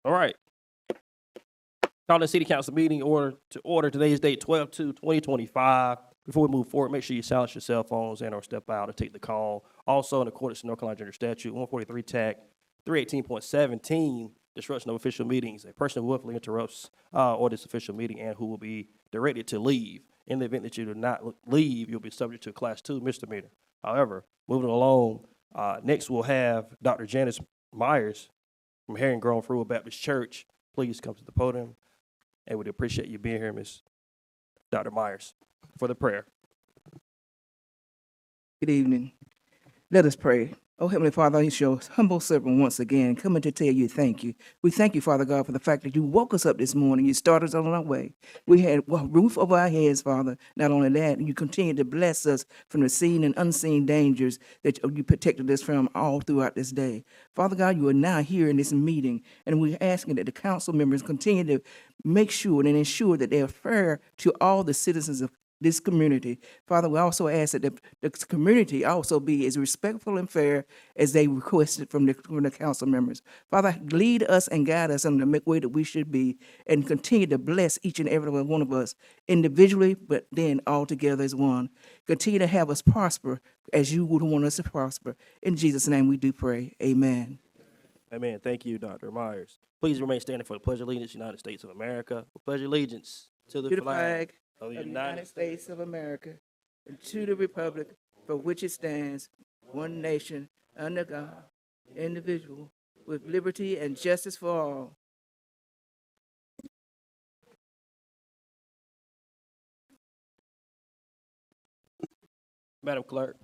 All right. Call the city council meeting to order today's date 12/2/2025. Before we move forward, make sure you silence your cell phones and or step out and take the call. Also, in accordance with North Carolina General Statute 143 TAC 318.17, disruption of official meetings. A person who willfully interrupts or this official meeting and who will be directed to leave. In the event that you do not leave, you'll be subject to a Class 2 misdemeanor. However, moving along, next we'll have Dr. Janice Myers from Herring Grove Frugal Baptist Church. Please come to the podium, and we'd appreciate you being here, Miss Dr. Myers, for the prayer. Good evening. Let us pray. Oh, Heavenly Father, it's your humble servant once again coming to tell you thank you. We thank you, Father God, for the fact that you woke us up this morning. You started us on our way. We had a roof over our heads, Father. Not only that, you continue to bless us from the seen and unseen dangers that you protected us from all throughout this day. Father God, you are now here in this meeting, and we're asking that the council members continue to make sure and ensure that they are fair to all the citizens of this community. Father, we also ask that the community also be as respectful and fair as they requested from the council members. Father, lead us and guide us in the way that we should be, and continue to bless each and every one of us individually, but then all together as one. Continue to have us prosper as you would want us to prosper. In Jesus' name we do pray. Amen. Amen. Thank you, Dr. Myers. Please remain standing for the Pledge of Allegiance, United States of America. We pledge allegiance to the flag of the United States of America, and to the republic for which it stands, one nation, under God, indivisible, with liberty and justice for all. Madam Clerk,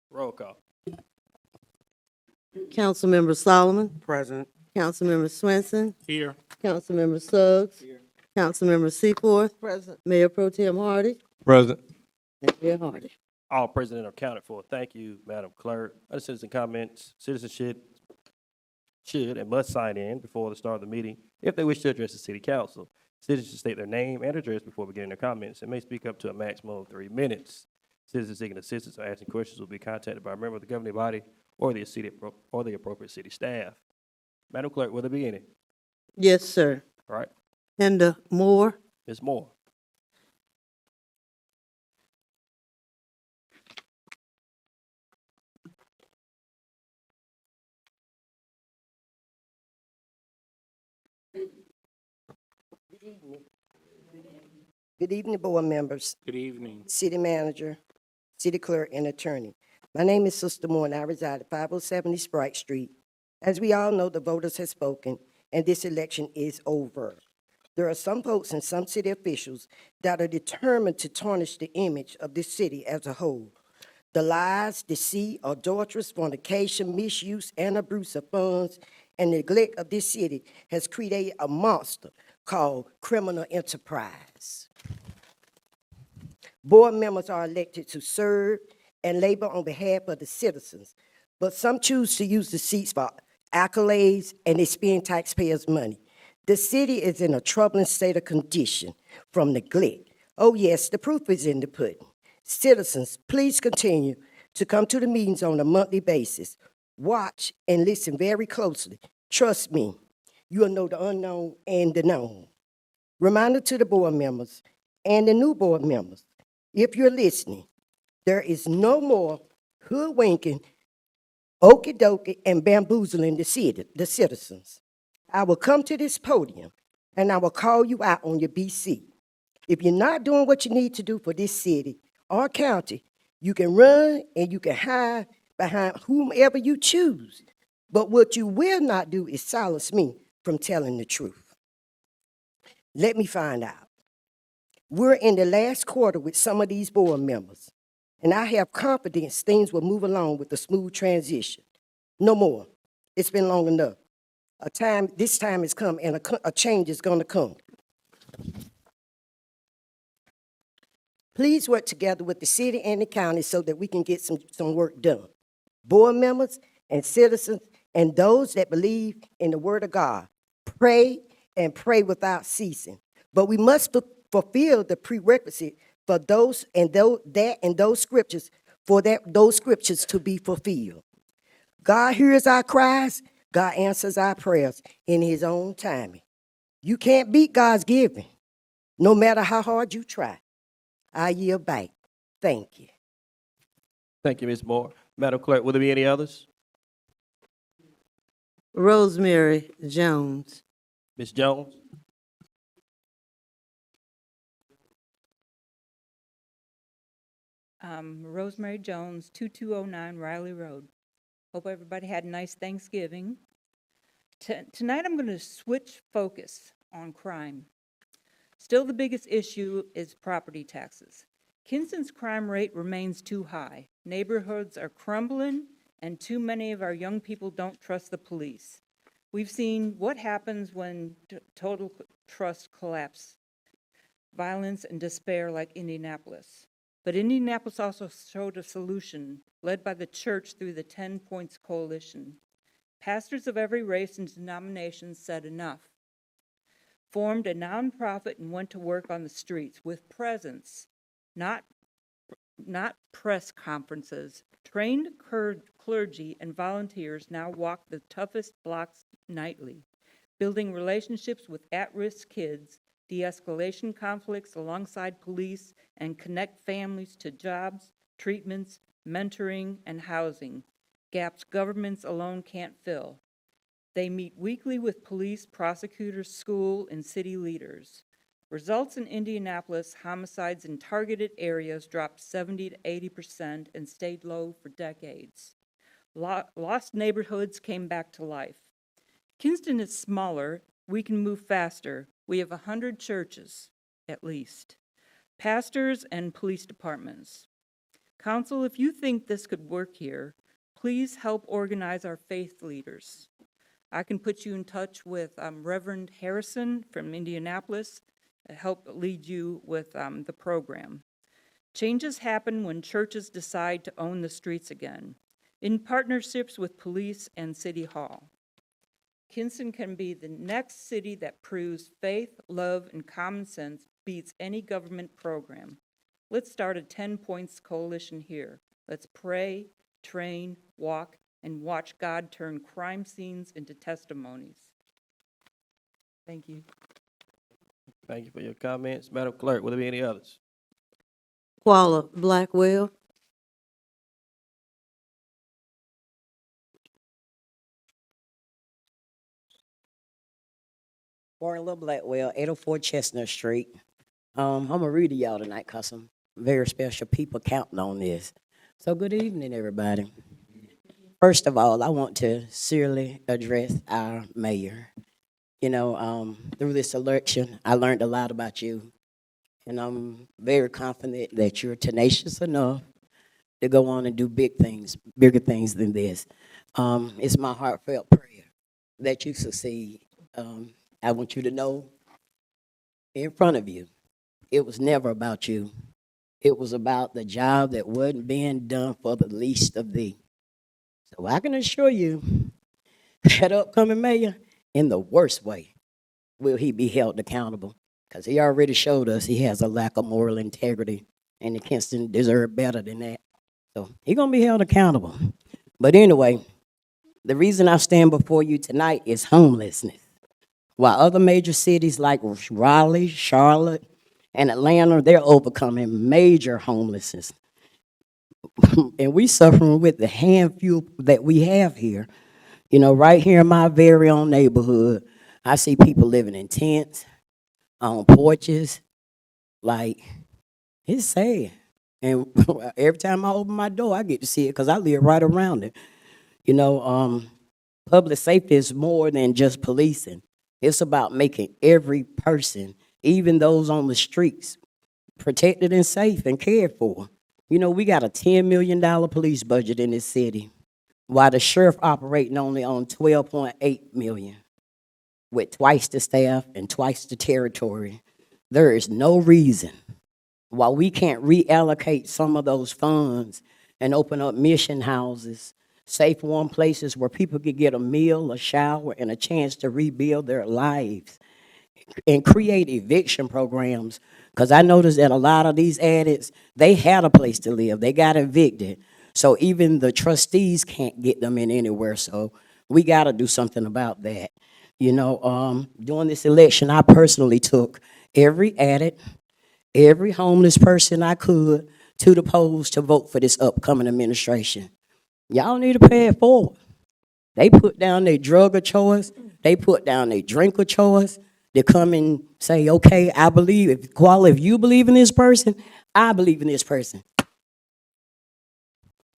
roll call. Councilmember Solomon, Present. Councilmember Swenson, Here. Councilmember Suggs, Councilmember Seaforth, Present. Mayor Pro Tem Hardy, Present. and Mayor Hardy. All present are accounted for. Thank you, Madam Clerk. Other citizen comments, citizens should and must sign in before the start of the meeting if they wish to address the city council. Citizens should state their name and address before beginning their comments and may speak up to a maximum of 3 minutes. Citizens seeking assistance or asking questions will be contacted by a member of the governing body or the appropriate city staff. Madam Clerk, will there be any? Yes, sir. All right, Henda Moore, Ms. Moore. Good evening, board members, Good evening. city manager, city clerk, and attorney. My name is Sister Moore, and I reside at 5070 Sprite Street. As we all know, the voters have spoken, and this election is over. There are some folks and some city officials that are determined to tarnish the image of this city as a whole. The lies, deceit, adulterous, fornication, misuse, and abuse of funds, and neglect of this city has created a monster called criminal enterprise. Board members are elected to serve and labor on behalf of the citizens, but some choose to use the seats for accolades and they spend taxpayers' money. The city is in a troubling state of condition from neglect. Oh yes, the proof is in the pudding. Citizens, please continue to come to the meetings on a monthly basis. Watch and listen very closely. Trust me, you will know the unknown and the known. Reminder to the board members and the new board members, if you're listening, there is no more hoodwinking, okie dokie, and bamboozling the citizens. I will come to this podium and I will call you out on your BC. If you're not doing what you need to do for this city or county, you can run and you can hide behind whomever you choose. But what you will not do is silence me from telling the truth. Let me find out. We're in the last quarter with some of these board members, and I have confidence things will move along with a smooth transition. No more. It's been long enough. This time has come, and a change is going to come. Please work together with the city and the county so that we can get some work done. Board members and citizens and those that believe in the word of God, pray and pray without ceasing. But we must fulfill the prerequisite for those scriptures, those scriptures to be fulfilled. God hears our cries, God answers our prayers in his own timing. You can't beat God's giving, no matter how hard you try. I yield back. Thank you. Thank you, Ms. Moore. Madam Clerk, will there be any others? Rosemary Jones. Ms. Jones? Rosemary Jones, 2209 Riley Road. Hope everybody had a nice Thanksgiving. Tonight I'm going to switch focus on crime. Still, the biggest issue is property taxes. Kinston's crime rate remains too high. Neighborhoods are crumbling, and too many of our young people don't trust the police. We've seen what happens when total trust collapses. Violence and despair like Indianapolis. But Indianapolis also showed a solution, led by the church through the 10 Points Coalition. Pastors of every race and denomination said enough, formed a nonprofit and went to work on the streets with presence, not press conferences. Trained clergy and volunteers now walk the toughest blocks nightly, building relationships with at-risk kids, de-escalation conflicts alongside police, and connect families to jobs, treatments, mentoring, and housing, gaps governments alone can't fill. They meet weekly with police, prosecutors, school, and city leaders. Results in Indianapolis, homicides in targeted areas dropped 70 to 80% and stayed low for decades. Lost neighborhoods came back to life. Kinston is smaller. We can move faster. We have 100 churches, at least, pastors, and police departments. Council, if you think this could work here, please help organize our faith leaders. I can put you in touch with Reverend Harrison from Indianapolis to help lead you with the program. Changes happen when churches decide to own the streets again, in partnerships with police and City Hall. Kinston can be the next city that proves faith, love, and common sense beats any government program. Let's start a 10 Points Coalition here. Let's pray, train, walk, and watch God turn crime scenes into testimonies. Thank you. Thank you for your comments. Madam Clerk, will there be any others? Quala Blackwell. Marla Blackwell, 804 Chestnut Street. I'm going to read to y'all tonight because some very special people counting on this. So good evening, everybody. First of all, I want to sincerely address our mayor. You know, through this election, I learned a lot about you. And I'm very confident that you're tenacious enough to go on and do big things, bigger things than this. It's my heartfelt prayer that you succeed. I want you to know in front of you, it was never about you. It was about the job that wasn't being done for the least of thee. So I can assure you that upcoming mayor, in the worst way, will he be held accountable. Because he already showed us he has a lack of moral integrity, and the Kinston deserve better than that. So he's going to be held accountable. But anyway, the reason I stand before you tonight is homelessness. While other major cities like Raleigh, Charlotte, and Atlanta, they're overcoming major homelessness. And we suffering with the handful that we have here. You know, right here in my very own neighborhood, I see people living in tents, on porches. Like, it's sad. And every time I open my door, I get to see it because I live right around it. You know, public safety is more than just policing. It's about making every person, even those on the streets, protected and safe and cared for. You know, we got a $10 million police budget in this city, while the sheriff operating only on $12.8 million, with twice the staff and twice the territory. There is no reason why we can't reallocate some of those funds and open up mission houses, safe, warm places where people could get a meal, a shower, and a chance to rebuild their lives, and create eviction programs. Because I noticed that a lot of these addicts, they had a place to live. They got evicted. So even the trustees can't get them in anywhere. So We gotta do something about that. You know, during this election, I personally took every addict, every homeless person I could to the polls to vote for this upcoming administration. Y'all need to pay it forward. They put down their drug of choice. They put down their drink of choice. They come and say, okay, I believe, if you believe in this person, I believe in this person.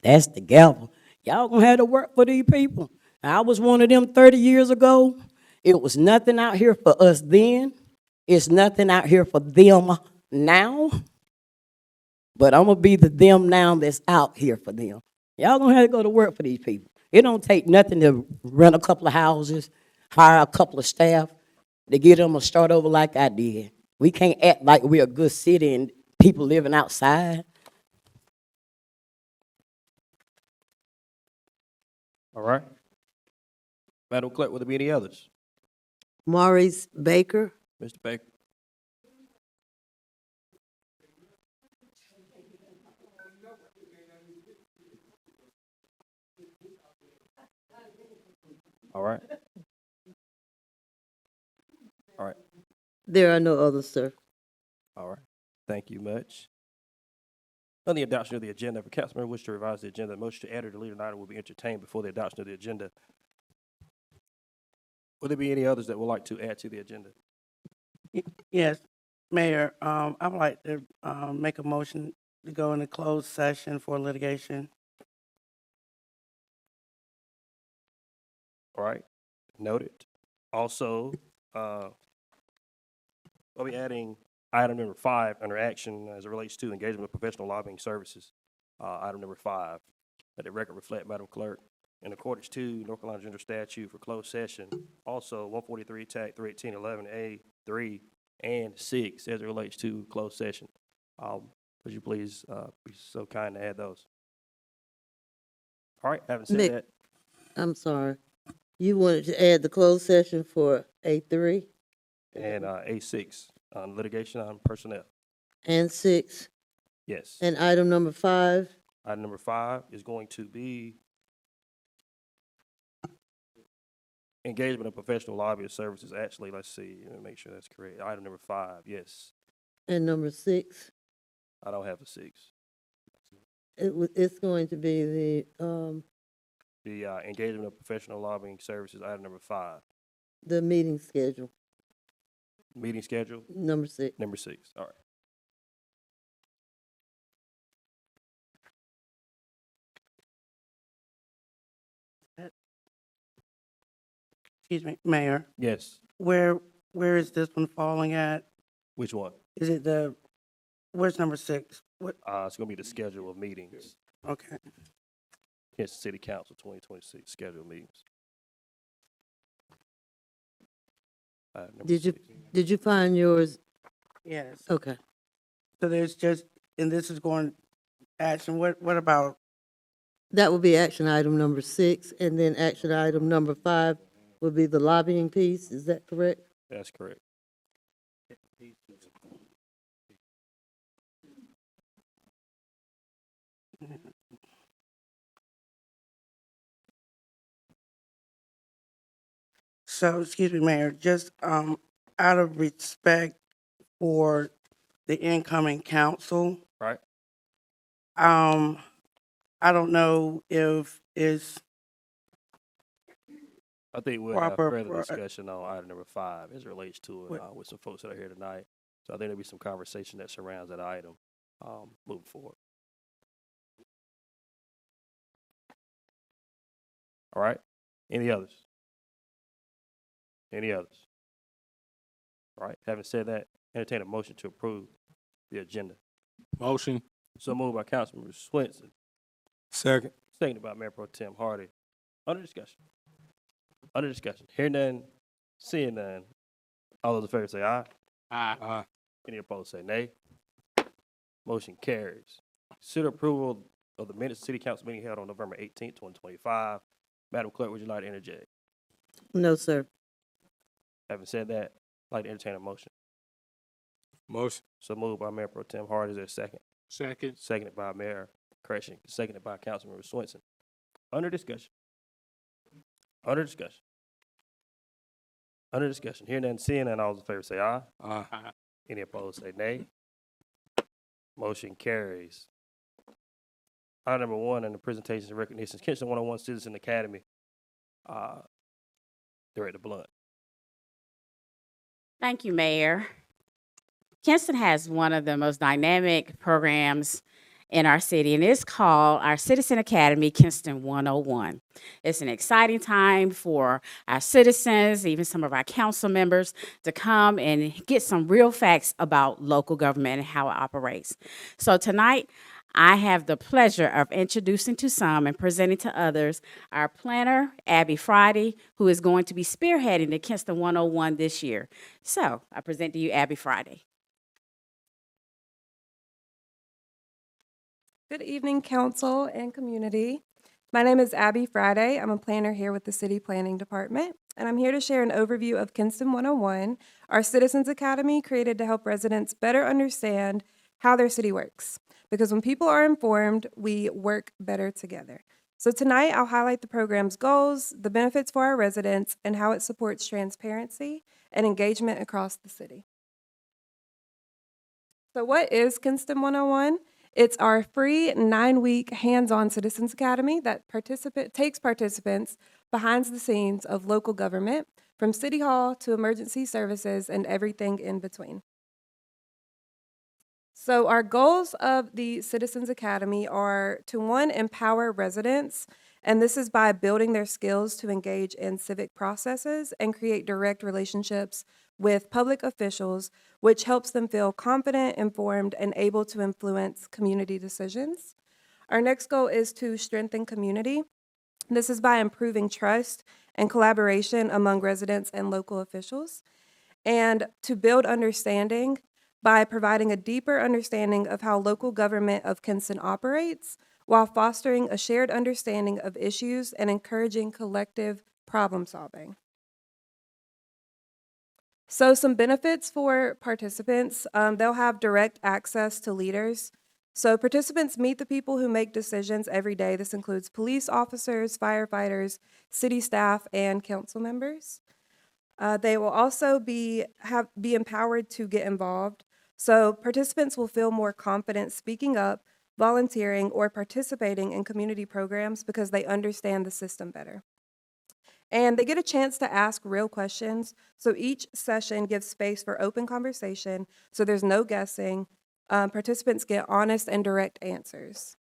That's the gavel. Y'all gonna have to work for these people. I was one of them 30 years ago. It was nothing out here for us then. It's nothing out here for them now. But I'm gonna be the them now that's out here for them. Y'all gonna have to go to work for these people. It don't take nothing to rent a couple of houses, hire a couple of staff to get them to start over like I did. We can't act like we're a good city and people living outside. All right. Madam Clerk, will there be any others? Maurice Baker, Mr. Baker? All right. All right. there are no others, sir. All right. Thank you much. On the adoption of the agenda, if a council member wishes to revise the agenda, the motion to add or delete an item will be entertained before the adoption of the agenda. Will there be any others that would like to add to the agenda? Yes, Mayor, I would like to make a motion to go into closed session for litigation. All right, noted. Also, I'll be adding item number 5 under action as it relates to engagement with professional lobbying services. Item number 5, let the record reflect, Madam Clerk, in accordance to North Carolina General Statute for closed session, also 143 TAC 31811A 3 and 6 as it relates to closed session. Would you please be so kind to add those? All right, having said Nick. that, I'm sorry. You wanted to add the closed session for A3 and A6 on litigation on personnel. and 6, Yes. and item number 5. Item number 5 is going to be engagement of professional lobbyist services. Actually, let's see, let me make sure that's correct. Item number 5, yes. And number 6, I don't have a 6. it's going to be The engagement of professional lobbying services, item number 5. the meeting schedule, Meeting schedule, number 6. number 6. All right. Excuse me, Mayor, Yes. where is this one falling at? Which one? Is it where's number 6? What, It's going to be the schedule of meetings. okay. Kansas City Council 2026 scheduled meetings. Number Did you 6. did you find yours? Yes, Okay. so there's just, and this is going action, what about, That will be action item number 6, and then action item number 5 would be the lobbying piece. Is that correct? That's correct. so, excuse me, Mayor, just out of respect for the incoming council, Right? I don't know if it's I think we'll have proper further for- discussion on item number 5 as it relates to it What- with some folks that are here tonight. So I think there'll be some conversation that surrounds that item moving forward. All right. Any others? Any others? All right. Having said that, entertain a motion to approve the agenda. Motion. So moved by Councilmember Swenson, Second. seconded by Mayor Pro Tem Hardy. Under discussion. Under discussion. Hear none, seeing none. All those in favor say aye. Aye. Any opposed say nay. Motion carries. Consider approval of the minutes of City Council meeting held on November 18th, 2025. Madam Clerk, would you like to interject? No, sir. Having said that, I'd like to entertain a motion. Motion. So moved by Mayor Pro Tem Hardy. Is there a second? Second. Seconded by Mayor Crushing. Seconded by Councilmember Swenson. Under discussion. Under discussion. Under discussion. Hearing none, seeing none, all those in favor say aye. Aye. Any opposed say nay. Motion carries. Item number 1 under presentations and recognitions, Kinston 101 Citizen Academy. Director Blunt. Thank you, Mayor. Kinston has one of the most dynamic programs in our city, and it's called our Citizen Academy Kinston 101. It's an exciting time for our citizens, even some of our council members, to come and get some real facts about local government and how it operates. So tonight, I have the pleasure of introducing to some and presenting to others our planner, Abby Friday, who is going to be spearheading the Kinston 101 this year. So I present to you Abby Friday. Good evening, council and community. My name is Abby Friday. I'm a planner here with the City Planning Department, and I'm here to share an overview of Kinston 101, our Citizens Academy created to help residents better understand how their city works. Because when people are informed, we work better together. So tonight, I'll highlight the program's goals, the benefits for our residents, and how it supports transparency and engagement across the city. So what is Kinston 101? It's our free 9-week hands-on Citizens Academy that takes participants behind the scenes of local government, from City Hall to emergency services and everything in between. So our goals of the Citizens Academy are to, 1, empower residents, and this is by building their skills to engage in civic processes and create direct relationships with public officials, which helps them feel confident, informed, and able to influence community decisions. Our next goal is to strengthen community. This is by improving trust and collaboration among residents and local officials, and to build understanding by providing a deeper understanding of how local government of Kinston operates, while fostering a shared understanding of issues and encouraging collective problem solving. So some benefits for participants, they'll have direct access to leaders. So participants meet the people who make decisions every day. This includes police officers, firefighters, city staff, and council members. They will also be empowered to get involved. So participants will feel more confident speaking up, volunteering, or participating in community programs because they understand the system better. And they get a chance to ask real questions. So each session gives space for open conversation, so there's no guessing. Participants get honest and direct answers.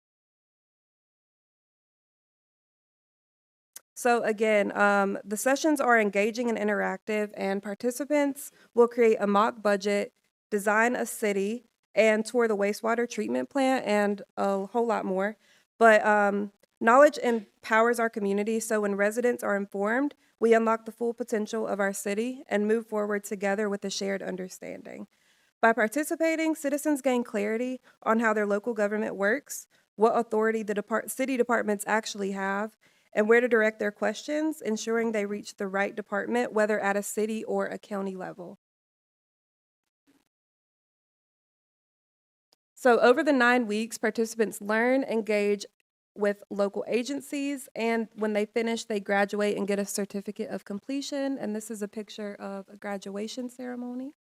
So again, the sessions are engaging and interactive, and participants will create a mock budget, design a city, and tour the wastewater treatment plant, and a whole lot more. But knowledge empowers our community, so when residents are informed, we unlock the full potential of our city and move forward together with a shared understanding. By participating, citizens gain clarity on how their local government works, what authority the city departments actually have, and where to direct their questions, ensuring they reach the right department, whether at a city or a county level. So over the 9 weeks, participants learn, engage with local agencies, and when they finish, they graduate and get a certificate of completion. And this is a picture of a graduation ceremony.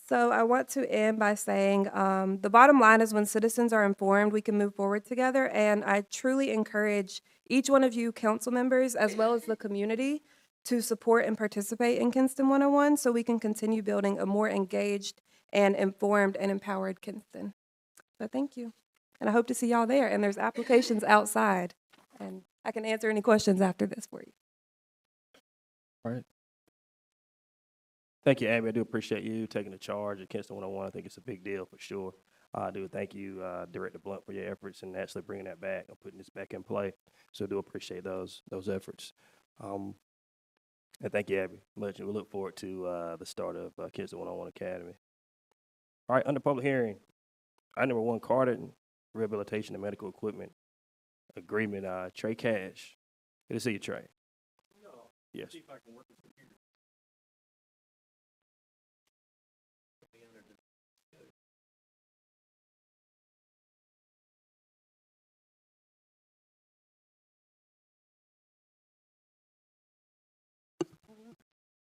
So I want to end by saying the bottom line is when citizens are informed, we can move forward together. And I truly encourage each one of you council members, as well as the community, to support and participate in Kinston 101 so we can continue building a more engaged and informed and empowered Kinston. So thank you. And I hope to see y'all there. And there's applications outside. And I can answer any questions after this for you. All right. Thank you, Abby. I do appreciate you taking the charge at Kinston 101. I think it's a big deal for sure. I do thank you, Director Blunt, for your efforts and actually bringing that back and putting this back in play. So I do appreciate those efforts. And thank you, Abby. We look forward to the start of Kinston 101 Academy. All right, under public hearing, item number 1, Carter Rehabilitation and Medical Equipment Agreement, Trey Cash. Good to see you, Trey. Yes.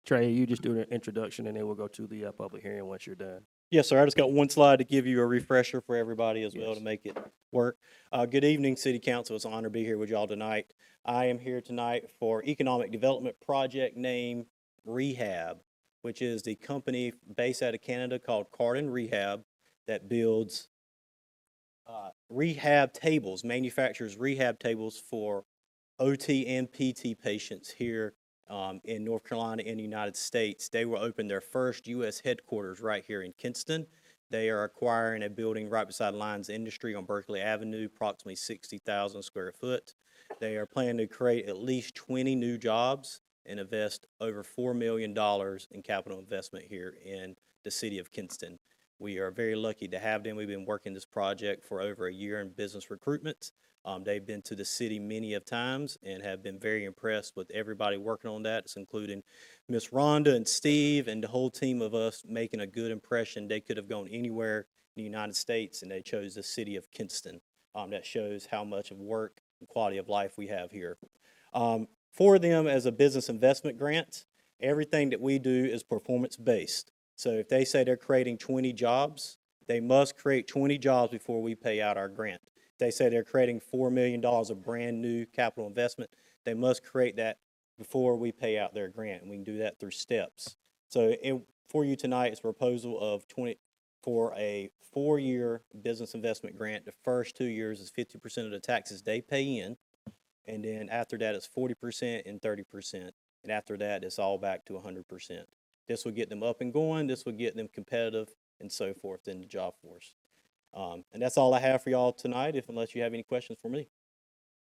Trey, you just do the introduction, and then we'll go to the public hearing once you're done. Yes, sir. I just got one slide to give you a refresher for everybody as well Yes. to make it work. Good evening, City Council. It's an honor to be here with y'all tonight. I am here tonight for Economic Development Project name Rehab, which is the company based out of Canada called Carden Rehab that builds rehab tables, manufactures rehab tables for OT and PT patients here in North Carolina in the United States. They will open their first U.S. headquarters right here in Kinston. They are acquiring a building right beside Lions Industry on Berkeley Avenue, approximately 60,000 square foot. They are planning to create at least 20 new jobs and invest over $4 million in capital investment here in the city of Kinston. We are very lucky to have them. We've been working this project for over a year in business recruitment. They've been to the city many of times and have been very impressed with everybody working on that. It's including Miss Rhonda and Steve and the whole team of us making a good impression. They could have gone anywhere in the United States, and they chose the city of Kinston. That shows how much of work and quality of life we have here. For them as a business investment grant, everything that we do is performance-based. So if they say they're creating 20 jobs, they must create 20 jobs before we pay out our grant. They say they're creating $4 million of brand new capital investment. They must create that before we pay out their grant, and we can do that through steps. So for you tonight, it's a proposal of for a 4-year business investment grant. The first 2 years is 50% of the taxes they pay in, and then after that it's 40% and 30%, and after that it's all back to 100%. This will get them up and going. This will get them competitive and so forth in the job force. And that's all I have for y'all tonight, unless you have any questions for me.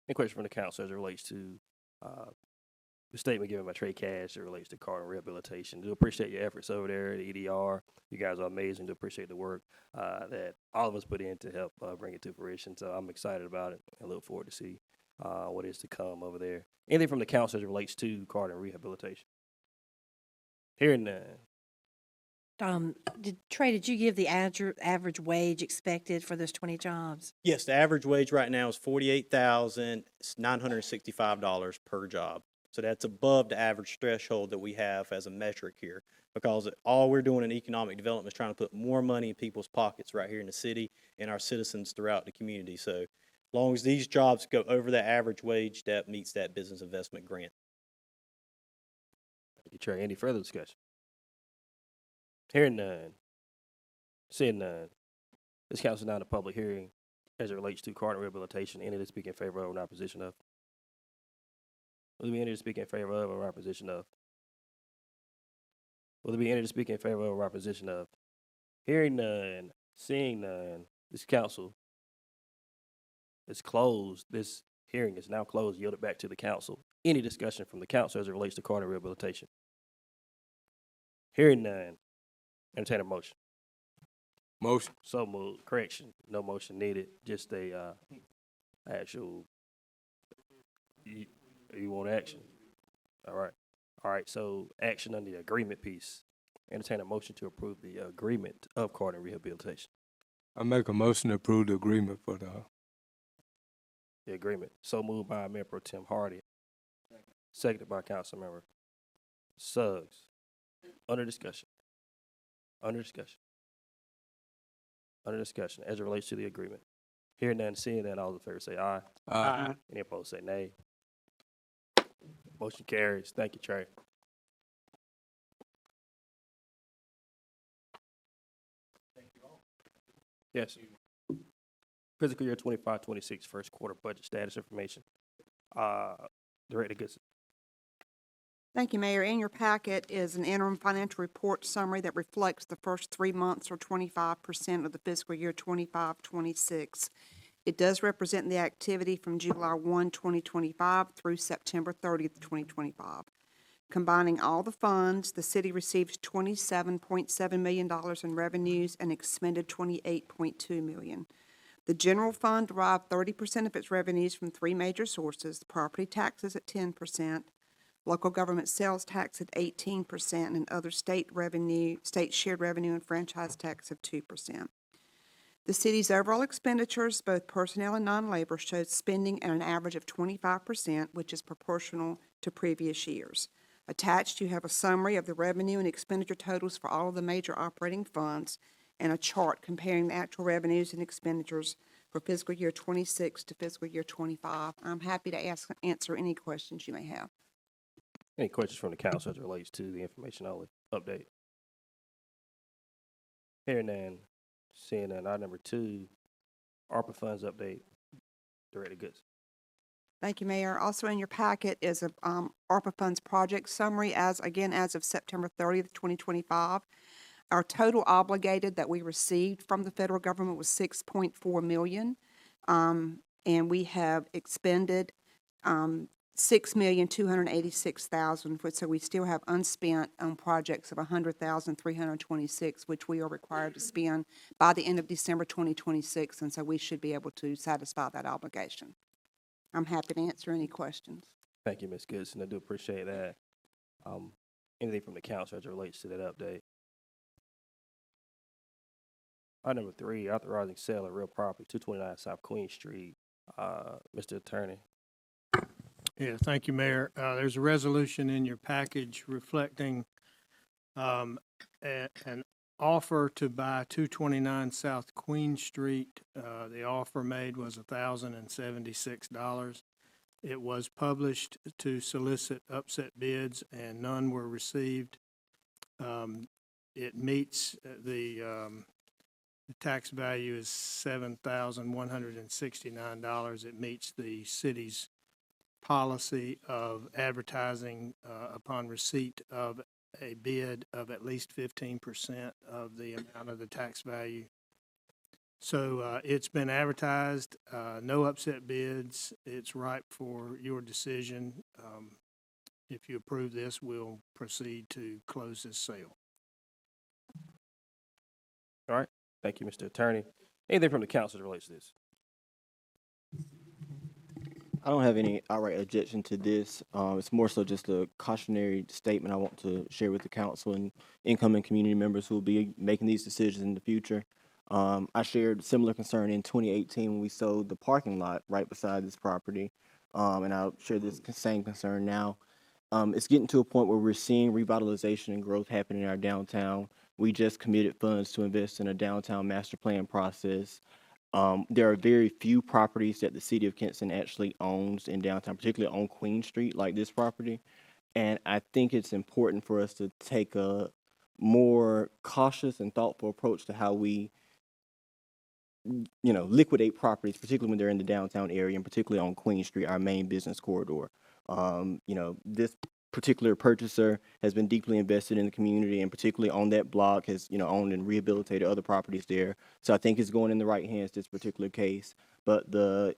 Any question from the council as it relates to the statement given by Trey Cash as it relates to Carden Rehabilitation? Do appreciate your efforts over there at EDR. You guys are amazing. Do appreciate the work that all of us put in to help bring it to fruition. So I'm excited about it and look forward to see what is to come over there. Anything from the council as it relates to Carden Rehabilitation? Hearing none. Trey, did you give the average wage expected for those 20 jobs? Yes, the average wage right now is $48,965 per job. So that's above the average threshold that we have as a metric here, because all we're doing in economic development is trying to put more money in people's pockets right here in the city and our citizens throughout the community. So as long as these jobs go over that average wage, that meets that business investment grant. Thank you, Trey. Any further discussion? Hearing none. Seeing none. This council now in a public hearing as it relates to Carden Rehabilitation. Any to speak in favor of or in opposition of? Will there be any to speak in favor of or in opposition of? Will there be any to speak in favor of or opposition of? Hearing none. Seeing none. This council is closed. This hearing is now closed. Yielded back to the council. Any discussion from the council as it relates to Carden Rehabilitation? Hearing none. Entertain a motion. Motion. So moved. Correction. No motion needed. Just a actual. You want action? All right. All right. So action on the agreement piece. Entertain a motion to approve the agreement of Carden Rehabilitation. I make a motion to approve the agreement for The agreement. So moved by Mayor Pro Tem Hardy. Seconded by Councilmember Suggs. Under discussion. Under discussion. Under discussion as it relates to the agreement. Hearing none, seeing none, all those in favor say aye. Aye. Any opposed say nay. Motion carries. Thank you, Trey. Yes. Fiscal year 25-26 first quarter budget status information. Director Goodson. Thank you, Mayor. In your packet is an interim financial report summary that reflects the first 3 months or 25% of the fiscal year 25-26. It does represent the activity from July 1, 2025 through September 30th, 2025. Combining all the funds, the city receives $27.7 million in revenues and expended $28.2 million. The general fund derived 30% of its revenues from 3 major sources: property taxes at 10%, local government sales tax at 18%, and other state shared revenue and franchise tax of 2%. The city's overall expenditures, both personnel and non-labor, showed spending at an average of 25%, which is proportional to previous years. Attached, you have a summary of the revenue and expenditure totals for all of the major operating funds and a chart comparing the actual revenues and expenditures for fiscal year 26 to fiscal year 25. I'm happy to answer any questions you may have. Any questions from the council as it relates to the information only update? Hearing none, seeing none. Item number 2, ARPA funds update. Director Goods. Thank you, Mayor. Also in your packet is a ARPA funds project summary as of September 30th, 2025. Our total obligated that we received from the federal government was $6.4 million. And we have expended $6,286,000, so we still have unspent on projects of $100,326, which we are required to spend by the end of December 2026, and so we should be able to satisfy that obligation. I'm happy to answer any questions. Thank you, Ms. Goodson. I do appreciate that. Anything from the council as it relates to that update? Item number 3, authorizing sale of real property, 229 South Queen Street. Mr. Attorney. Yeah, thank you, Mayor. There's a resolution in your package reflecting an offer to buy 229 South Queen Street. The offer made was $1,076. It was published to solicit upset bids, and none were received. It meets the tax value is $7,169. It meets the city's policy of advertising upon receipt of a bid of at least 15% of the amount of the tax value. So it's been advertised, no upset bids. It's ripe for your decision. If you approve this, we'll proceed to close this sale. All right. Thank you, Mr. Attorney. Anything from the council that relates to this? I don't have any outright objection to this. It's more so just a cautionary statement I want to share with the council and incoming community members who will be making these decisions in the future. I shared similar concern in 2018 when we sold the parking lot right beside this property, and I'll share this same concern now. It's getting to a point where we're seeing revitalization and growth happen in our downtown. We just committed funds to invest in a downtown master plan process. There are very few properties that the city of Kinston actually owns in downtown, particularly on Queen Street, like this property. And I think it's important for us to take a more cautious and thoughtful approach to how we, liquidate properties, particularly when they're in the downtown area and particularly on Queen Street, our main business corridor. This particular purchaser has been deeply invested in the community and particularly on that block has, owned and rehabilitated other properties there. So I think it's going in the right hands, this particular case. But the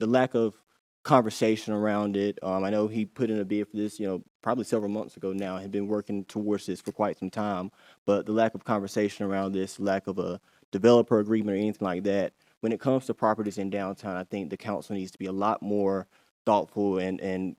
lack of conversation around it, I know he put in a bid for this, probably several months ago now, had been working towards this for quite some time. But the lack of conversation around this, lack of a developer agreement or anything like that, when it comes to properties in downtown, I think the council needs to be a lot more thoughtful and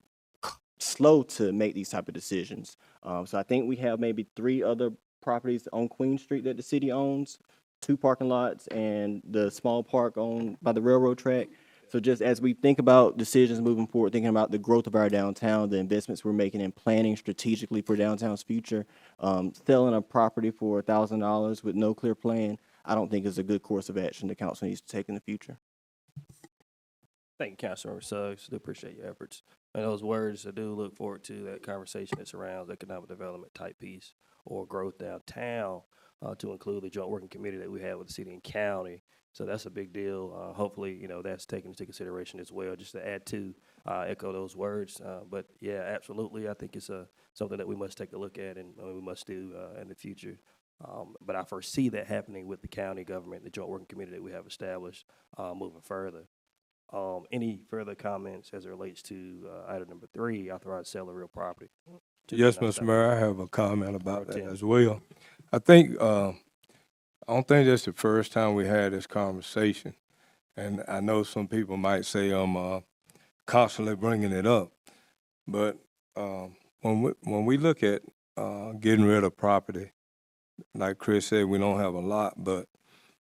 slow to make these type of decisions. So I think we have maybe 3 other properties on Queen Street that the city owns, 2 parking lots and the small park owned by the railroad track. So just as we think about decisions moving forward, thinking about the growth of our downtown, the investments we're making and planning strategically for downtown's future, selling a property for $1,000 with no clear plan, I don't think is a good course of action the council needs to take in the future. Thank you, Councilmember Suggs. Do appreciate your efforts. And those words, I do look forward to that conversation that surrounds economic development type piece or growth downtown to include the joint working committee that we have with the city and county. So that's a big deal. Hopefully, that's taken into consideration as well, just to add to echo those words. But yeah, absolutely. I think it's something that we must take a look at and we must do in the future. But I foresee that happening with the county government, the joint working committee that we have established moving further. Any further comments as it relates to item number 3, authorized sale of real property? Yes, Mr. Mayor, I have a comment about that as well. I don't think that's the first time we had this conversation, and I know some people might say I'm constantly bringing it up, but when we look at getting rid of property, like Chris said, we don't have a lot, but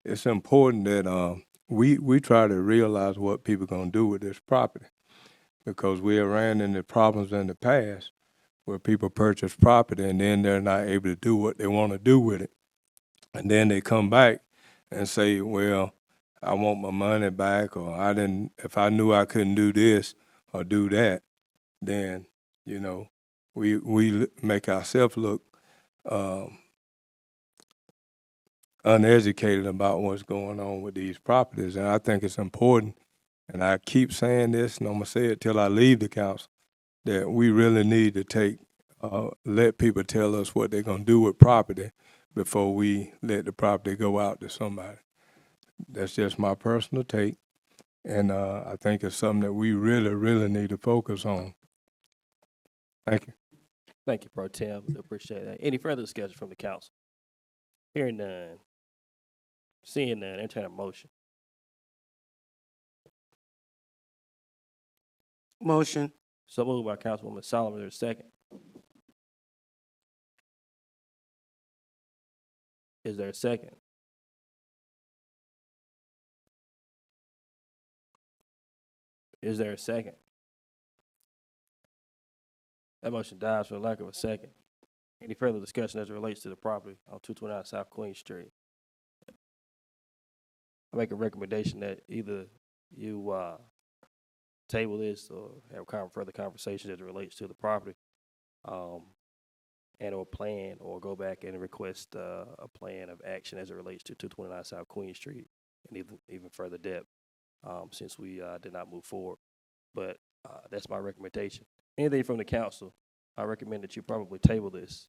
it's important that we try to realize what people are going to do with this property, because we have ran into problems in the past where people purchase property and then they're not able to do what they want to do with it. And then they come back and say, well, I want my money back, or if I knew I couldn't do this or do that, then, we make ourselves look uneducated about what's going on with these properties. And I think it's important, and I keep saying this, and I'm going to say it till I leave the council, that we really need to let people tell us what they're going to do with property before we let the property go out to somebody. That's just my personal take, and I think it's something that we really, really need to focus on. Thank you. Thank you, Pro Tem. Appreciate that. Any further discussion from the council? Hearing none. Seeing none, entertain a motion. Motion. So moved by Councilwoman Solomon. There's a second. Is there a second? Is there a second? That motion dies for lack of a second. Any further discussion as it relates to the property on 229 South Queen Street? I make a recommendation that either you table this or have further conversation as it relates to the property, and or plan, or go back and request a plan of action as it relates to 229 South Queen Street and even further depth, since we did not move forward. But that's my recommendation. Anything from the council, I recommend that you probably table this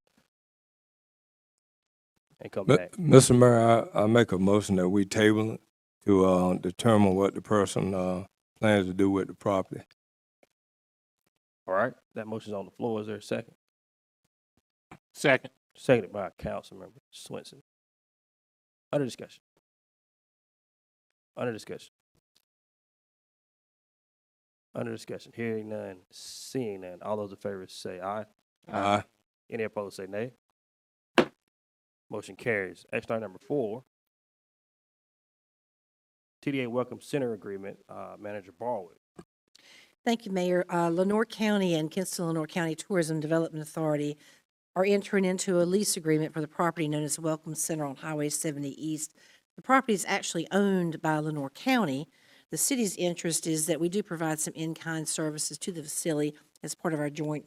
and come back. Mr. Mayor, I make a motion that we table it to determine what the person plans to do with the property. All right, that motion's on the floor. Is there a second? Second. Seconded by Councilmember Swenson. Under discussion. Under discussion. Under discussion. Hearing none, seeing none. All those in favor say aye. Aye. Any opposed say nay. Motion carries. Action item number 4. TDA Welcome Center Agreement, Manager Barwood. Thank you, Mayor. Lenore County and Kinston Lenore County Tourism Development Authority are entering into a lease agreement for the property known as Welcome Center on Highway 70 East. The property is actually owned by Lenore County. The city's interest is that we do provide some in-kind services to the facility as part of our joint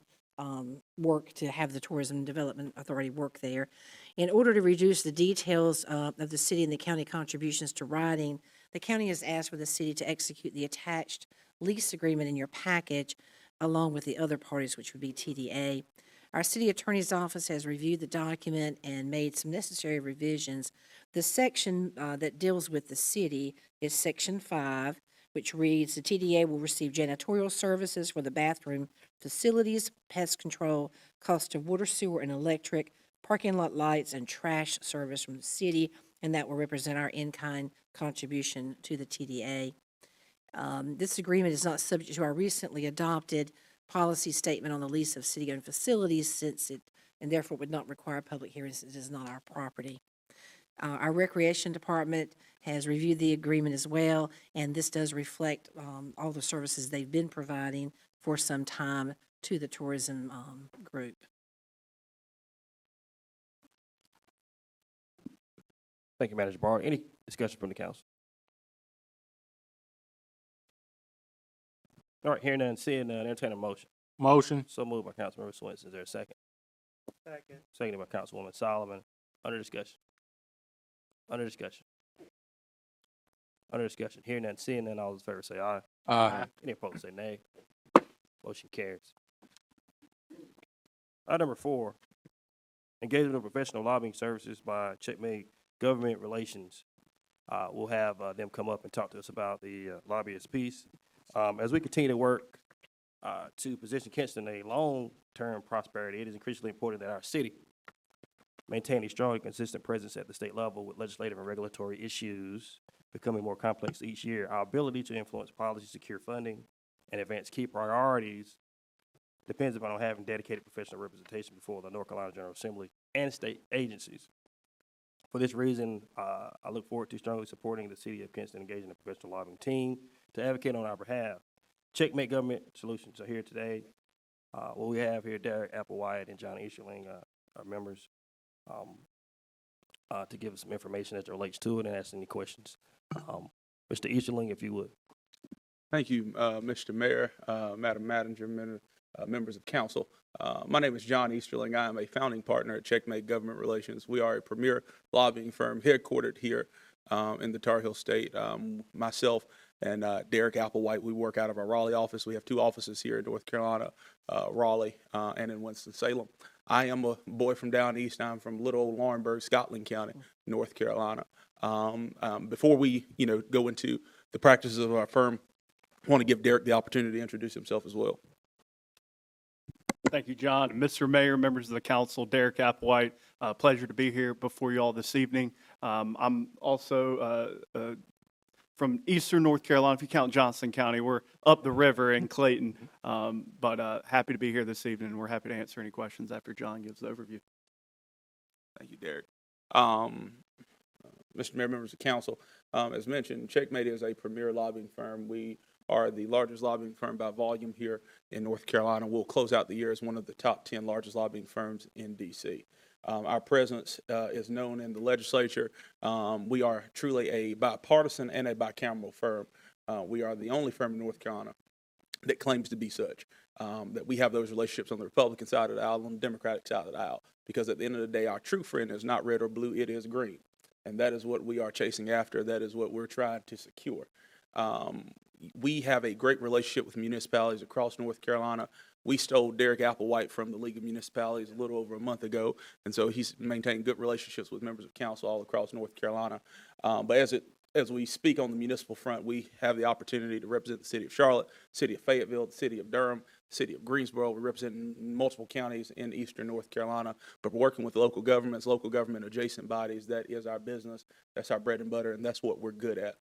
work to have the Tourism Development Authority work there. In order to reduce the details of the city and the county contributions to riding, the county has asked for the city to execute the attached lease agreement in your package, along with the other parties, which would be TDA. Our city attorney's office has reviewed the document and made some necessary revisions. The section that deals with the city is Section 5, which reads, the TDA will receive janitorial services for the bathroom facilities, pest control, cost of water, sewer, and electric, parking lot lights, and trash service from the city, and that will represent our in-kind contribution to the TDA. This agreement is not subject to our recently adopted policy statement on the lease of city-owned facilities, and therefore would not require public hearings since it is not our property. Our Recreation Department has reviewed the agreement as well, and this does reflect all the services they've been providing for some time to the tourism group. Thank you, Manager Barwood. Any discussion from the council? All right, hearing none, seeing none, entertain a motion. Motion. So moved by Councilmember Swenson. Is there a second? Second. Seconded by Councilwoman Solomon. Under discussion. Under discussion. Under discussion. Hearing none, seeing none, all those in favor say aye. Aye. Any opposed say nay. Motion carries. Item number 4, engagement of professional lobbying services by Checkmate Government Relations. We'll have them come up and talk to us about the lobbyist piece. As we continue to work to position Kinston a long-term prosperity, it is increasingly important that our city maintain a strong and consistent presence at the state level, with legislative and regulatory issues becoming more complex each year. Our ability to influence policy, secure funding, and advance key priorities depends upon having dedicated professional representation before the North Carolina General Assembly and state agencies. For this reason, I look forward to strongly supporting the city of Kinston engaging a professional lobbying team to advocate on our behalf. Checkmate Government Solutions are here today What we have here, Derek Applewhite and John Easterling, are members, to give us some information as it relates to it and ask any questions. Mr. Easterling, if you would. Thank you, Mr. Mayor, Madam Manager, members of council. My name is John Easterling. I am a founding partner at Checkmate Government Relations. We are a premier lobbying firm headquartered here in the Tar Heel State. Myself and Derek Applewhite, we work out of our Raleigh office. We have 2 offices here in North Carolina, Raleigh and in Winston-Salem. I am a boy from down east. I'm from little old Laurinburg, Scotland County, North Carolina. Before we, go into the practices of our firm, I want to give Derek the opportunity to introduce himself as well. Thank you, John. Mr. Mayor, members of the council, Derek Applewhite, pleasure to be here before you all this evening. I'm also from eastern North Carolina. If you count Johnson County, we're up the river in Clayton, but happy to be here this evening. We're happy to answer any questions after John gives the overview. Thank you, Derek. Mr. Mayor, members of council, as mentioned, Checkmate is a premier lobbying firm. We are the largest lobbying firm by volume here in North Carolina. We'll close out the year as one of the top 10 largest lobbying firms in D.C. Our presence is known in the legislature. We are truly a bipartisan and a bicameral firm. We are the only firm in North Carolina that claims to be such, that we have those relationships on the Republican side of the aisle, on the Democratic side of the aisle, because at the end of the day, our true friend is not red or blue, it is green. And that is what we are chasing after. That is what we're trying to secure. We have a great relationship with municipalities across North Carolina. We stole Derek Applewhite from the League of Municipalities a little over a month ago, and so he's maintained good relationships with members of council all across North Carolina. But as we speak on the municipal front, we have the opportunity to represent the city of Charlotte, city of Fayetteville, the city of Durham, city of Greensboro. We represent multiple counties in eastern North Carolina, but we're working with local governments, local government adjacent bodies. That is our business. That's our bread and butter, and that's what we're good at.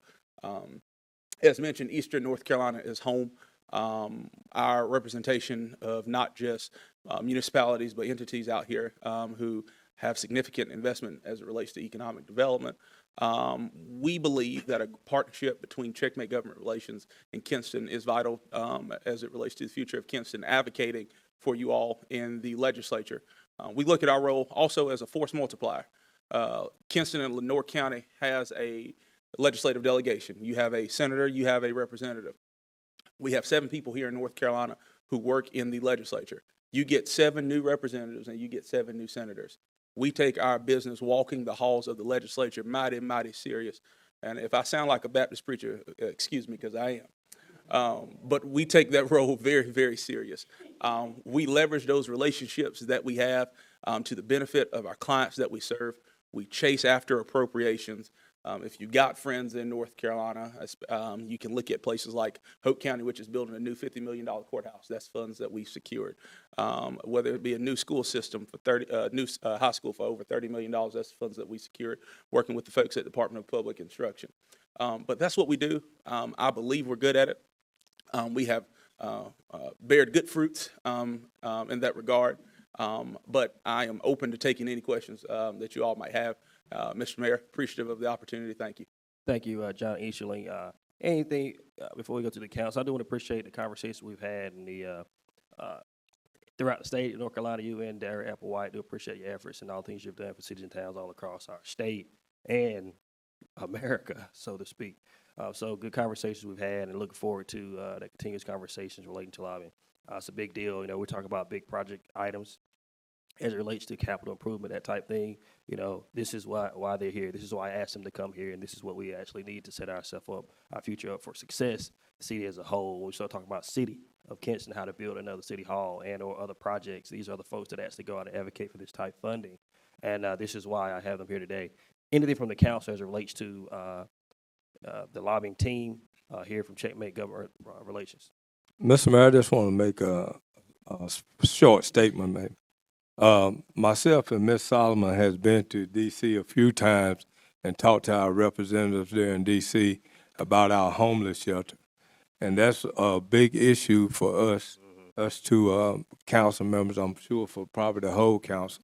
As mentioned, eastern North Carolina is home. Our representation of not just municipalities, but entities out here who have significant investment as it relates to economic development. We believe that a partnership between Checkmate Government Relations and Kinston is vital as it relates to the future of Kinston, advocating for you all in the legislature. We look at our role also as a force multiplier. Kinston and Lenoir County has a legislative delegation. You have a senator, you have a representative. We have 7 people here in North Carolina who work in the legislature. You get 7 new representatives and you get 7 new senators. We take our business walking the halls of the legislature mighty, mighty serious. And if I sound like a Baptist preacher, excuse me, because I am. But we take that role very, very serious. We leverage those relationships that we have to the benefit of our clients that we serve. We chase after appropriations. If you got friends in North Carolina, you can look at places like Hope County, which is building a new $50 million courthouse. That's funds that we've secured. Whether it be a new school system for new high school for over $30 million, that's funds that we secured, working with the folks at the Department of Public Instruction. But that's what we do. I believe we're good at it. We have bared good fruits in that regard. But I am open to taking any questions that you all might have. Mr. Mayor, appreciative of the opportunity. Thank you. Thank you, John Easterling. Anything before we go to the council? I do want to appreciate the conversation we've had and the throughout the state of North Carolina. You and Derek Applewhite, do appreciate your efforts and all the things you've done for cities and towns all across our state and America, so to speak. So good conversations we've had, and looking forward to the continuous conversations relating to lobbying. It's a big deal. We're talking about big project items as it relates to capital improvement, that type thing. This is why they're here. This is why I asked them to come here, and this is what we actually need to set ourselves up, our future up for success, the city as a whole. When we start talking about city of Kinston, how to build another city hall and or other projects, these are the folks that actually go out and advocate for this type funding. And this is why I have them here today. Anything from the council as it relates to the lobbying team here from Checkmate Government Relations? Mr. Mayor, I just want to make a short statement, maybe. Myself and Ms. Solomon has been to D.C. a few times and talked to our representatives there in D.C. about our homeless shelter. And that's a big issue for us two council members, I'm sure for probably the whole council.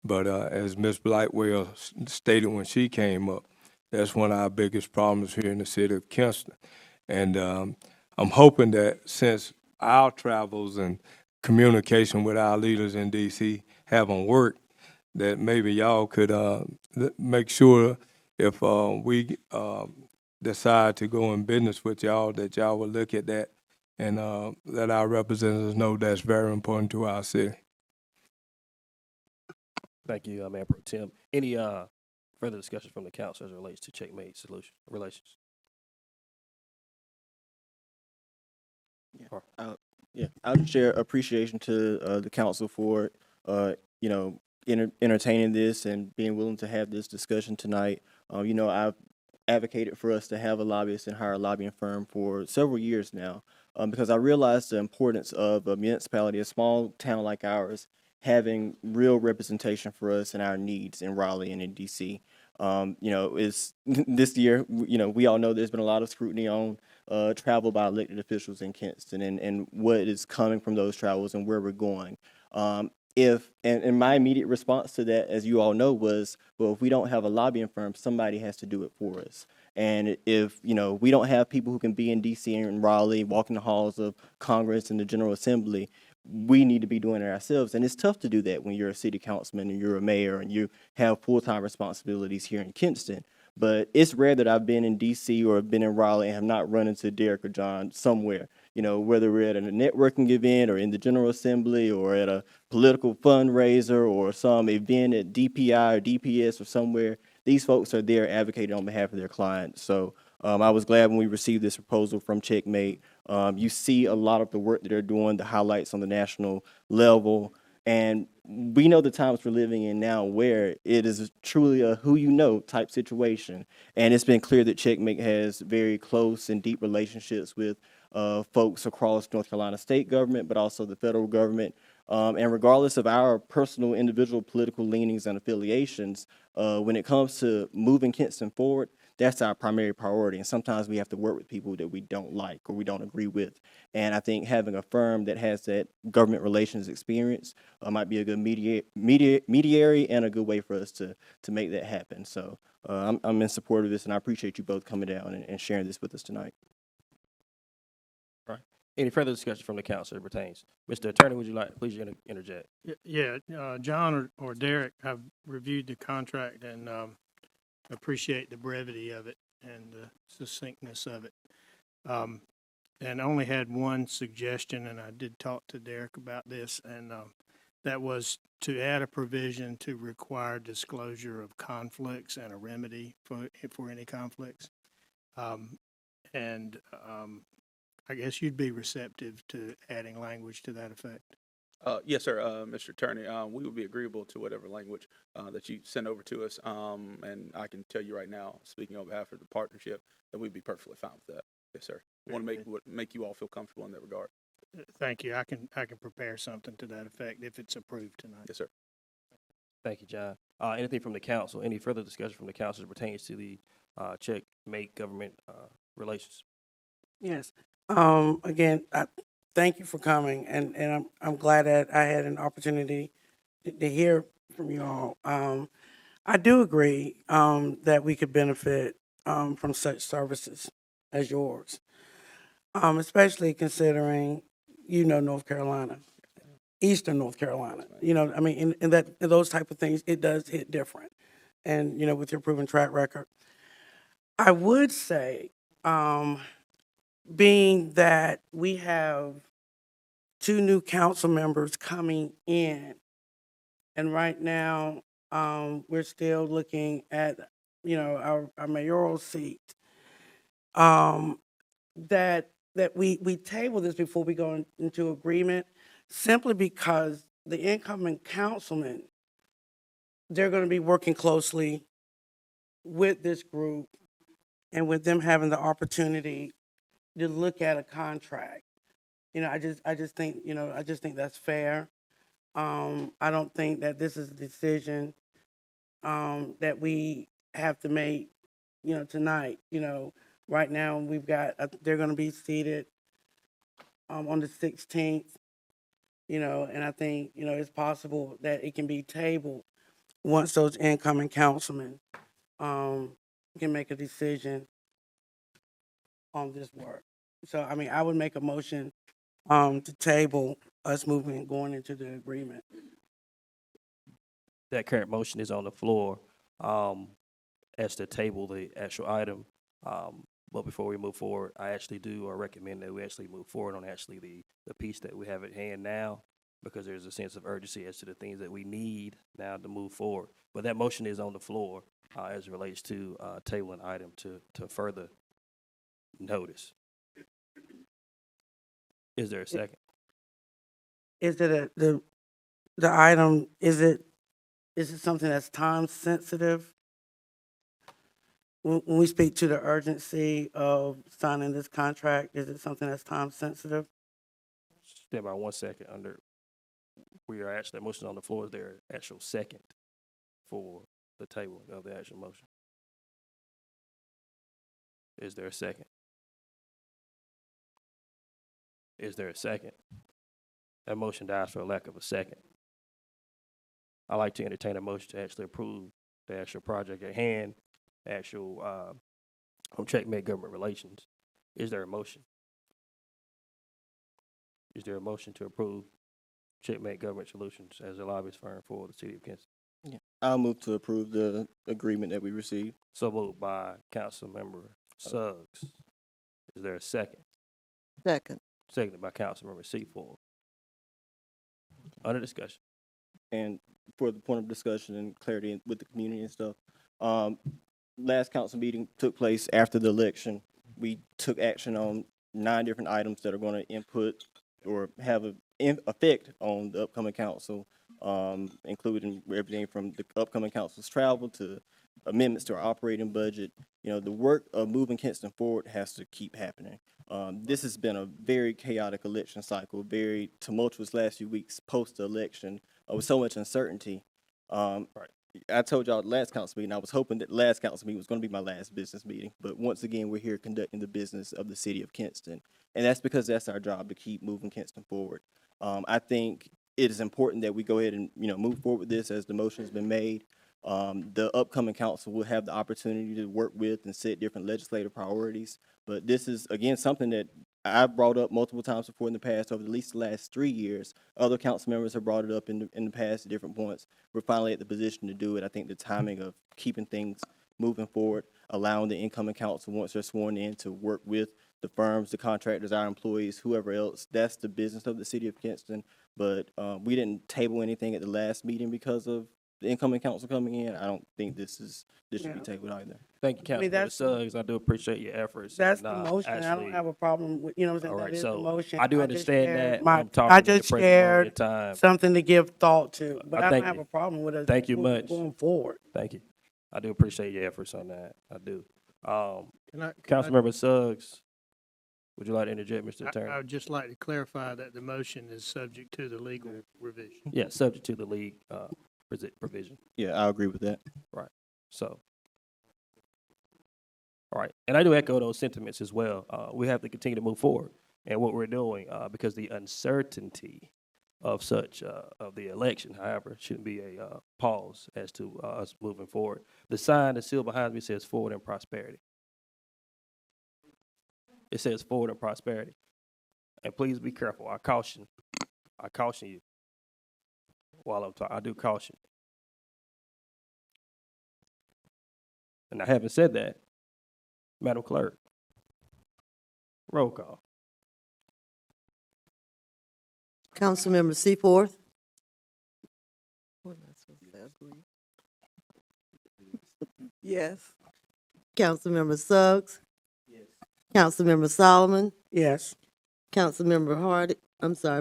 But as Ms. Blightwell stated when she came up, that's one of our biggest problems here in the city of Kinston. And I'm hoping that since our travels and communication with our leaders in DC haven't worked, that maybe y'all could make sure if we decide to go in business with y'all, that y'all will look at that and let our representatives know that's very important to our city. Thank you, Mayor Pro Tem. Any further discussion from the council as it relates to checkmate solution relations? I would share appreciation to the council for entertaining this and being willing to have this discussion tonight. I've advocated for us to have a lobbyist and hire a lobbying firm for several years now, because I realize the importance of a municipality, a small town like ours, having real representation for us and our needs in Raleigh and in DC. Is this year, we all know there's been a lot of scrutiny on travel by elected officials in Kinston and what is coming from those travels and where we're going. And my immediate response to that, as you all know, was, well, if we don't have a lobbying firm, somebody has to do it for us. And if, we don't have people who can be in DC and Raleigh, walking the halls of Congress and the General Assembly, we need to be doing it ourselves. And it's tough to do that when you're a city councilman and you're a mayor and you have full-time responsibilities here in Kinston. But it's rare that I've been in DC or been in Raleigh and have not run into Derek or John somewhere, whether we're at a networking event or in the General Assembly or at a political fundraiser or some event at DPI or DPS or somewhere. These folks are there advocating on behalf of their clients. So I was glad when we received this proposal from Checkmate. You see a lot of the work that they're doing, the highlights on the national level. And we know the times we're living in now where it is truly a who you know type situation. And it's been clear that Checkmate has very close and deep relationships with folks across North Carolina state government, but also the federal government. And regardless of our personal individual political leanings and affiliations, when it comes to moving Kinston forward, that's our primary priority. And sometimes we have to work with people that we don't like or we don't agree with. And I think having a firm that has that government relations experience might be a good mediary and a good way for us to make that happen. So I'm in support of this, and I appreciate you both coming down and sharing this with us tonight. All right. Any further discussion from the council that pertains? Mr. Attorney, would you like, please interject? Yeah, John or Derek, I've reviewed the contract and appreciate the brevity of it and the succinctness of it. And I only had one suggestion, and I did talk to Derek about this, and that was to add a provision to require disclosure of conflicts and a remedy for any conflicts. I guess you'd be receptive to adding language to that effect. Yes, sir, Mr. Attorney. We would be agreeable to whatever language that you send over to us. And I can tell you right now, speaking on behalf of the partnership, that we'd be perfectly fine with that. Yes, sir. We want to make you all feel comfortable in that regard. Thank you. I can prepare something to that effect if it's approved tonight. Yes, sir. Thank you, John. Anything from the council? Any further discussion from the council that pertains to the Checkmate government relations? Yes. Again, thank you for coming, and I'm glad that I had an opportunity to hear from you all. I do agree that we could benefit from such services as yours, especially considering, North Carolina, Eastern North Carolina. I mean, in those type of things, it does hit different. And, with your proven track record, I would say, being that we have 2 new council members coming in, and right now we're still looking at our mayoral seat, that we table this before we go into agreement, simply because the incoming councilmen, they're going to be working closely with this group and with them having the opportunity to look at a contract. I just think that's fair. I don't think that this is a decision that we have to make, tonight. Right now we've got, they're going to be seated on the 16th, and I think, it's possible that it can be tabled once those incoming councilmen can make a decision on this work. So, I mean, I would make a motion to table us going into the agreement. That current motion is on the floor, as to table the actual item. But before we move forward, I actually do recommend that we actually move forward on actually the piece that we have at hand now, because there's a sense of urgency as to the things that we need now to move forward. But that motion is on the floor, as it relates to, tabling item to further notice. Is there a second? Is it the item, is it something that's time sensitive? When we speak to the urgency of signing this contract, is it something that's time sensitive? Stand by 1 second. We are actually, that motion on the floor. Is there an actual second for the table of the actual motion? Is there a second? Is there a second? That motion dies for a lack of a second. I'd like to entertain a motion to actually approve the actual project at hand, actual, from Checkmate Government Relations. Is there a motion? Is there a motion to approve Checkmate Government Solutions as a lobbyist firm for the city of Kinston? Yeah. I'll move to approve the agreement that we received. So moved by Councilmember Suggs. Is there a second? Second. Seconded by Councilmember Seaforth. Under discussion. And for the point of discussion and clarity with the community and stuff, last council meeting took place after the election. We took action on 9 different items that are going to input or have an effect on the upcoming council, including everything from the upcoming council's travel to amendments to our operating budget. You know, the work of moving Kinston forward has to keep happening. This has been a very chaotic election cycle, very tumultuous last few weeks post-election, with so much uncertainty. I told y'all at last council meeting, I was hoping that last council meeting was going to be my last business meeting. But once again, we're here conducting the business of the city of Kinston. And that's because that's our job, to keep moving Kinston forward. I think it is important that we go ahead and, move forward with this as the motion has been made. The upcoming council will have the opportunity to work with and set different legislative priorities. But this is, again, something that I've brought up multiple times before in the past, over at least the last 3 years. Other council members have brought it up in the past at different points. We're finally at the position to do it. I think the timing of keeping things moving forward, allowing the incoming council, once they're sworn in, to work with the firms, the contractors, our employees, whoever else, that's the business of the city of Kinston. But we didn't table anything at the last meeting because of the incoming council coming in. I don't think this should be tabled either. Thank you, Councilmember Suggs. I do appreciate your efforts. That's and, the motion. I actually- don't have a problem with, what I'm saying? All That right, is the so motion. I do just understand shared that. my- I'm talking I to the just president all the shared time. something to give thought to, but I I thank don't have you. a problem with us. Thank you much. Going forward. Thank you. I do appreciate your efforts on that. I do. Can I- Councilmember Suggs, would you like to interject, Mr. Attorney? I would just like to clarify that the motion is subject to the legal revision. Yeah, subject to the league provision. Yeah, I agree with that. Right. So, all right. And I do echo those sentiments as well. We have to continue to move forward and what we're doing, because the uncertainty of such, of the election, however, shouldn't be a pause as to us moving forward. The sign that's still behind me says forward and prosperity. It says forward and prosperity. And please be careful. I caution you while I'm talking. I do caution. And I haven't said that. Madam Clerk, roll call. Councilmember Seaforth. Yes. Councilmember Suggs. Yes. Councilmember Solomon. Yes. Councilmember Hardy,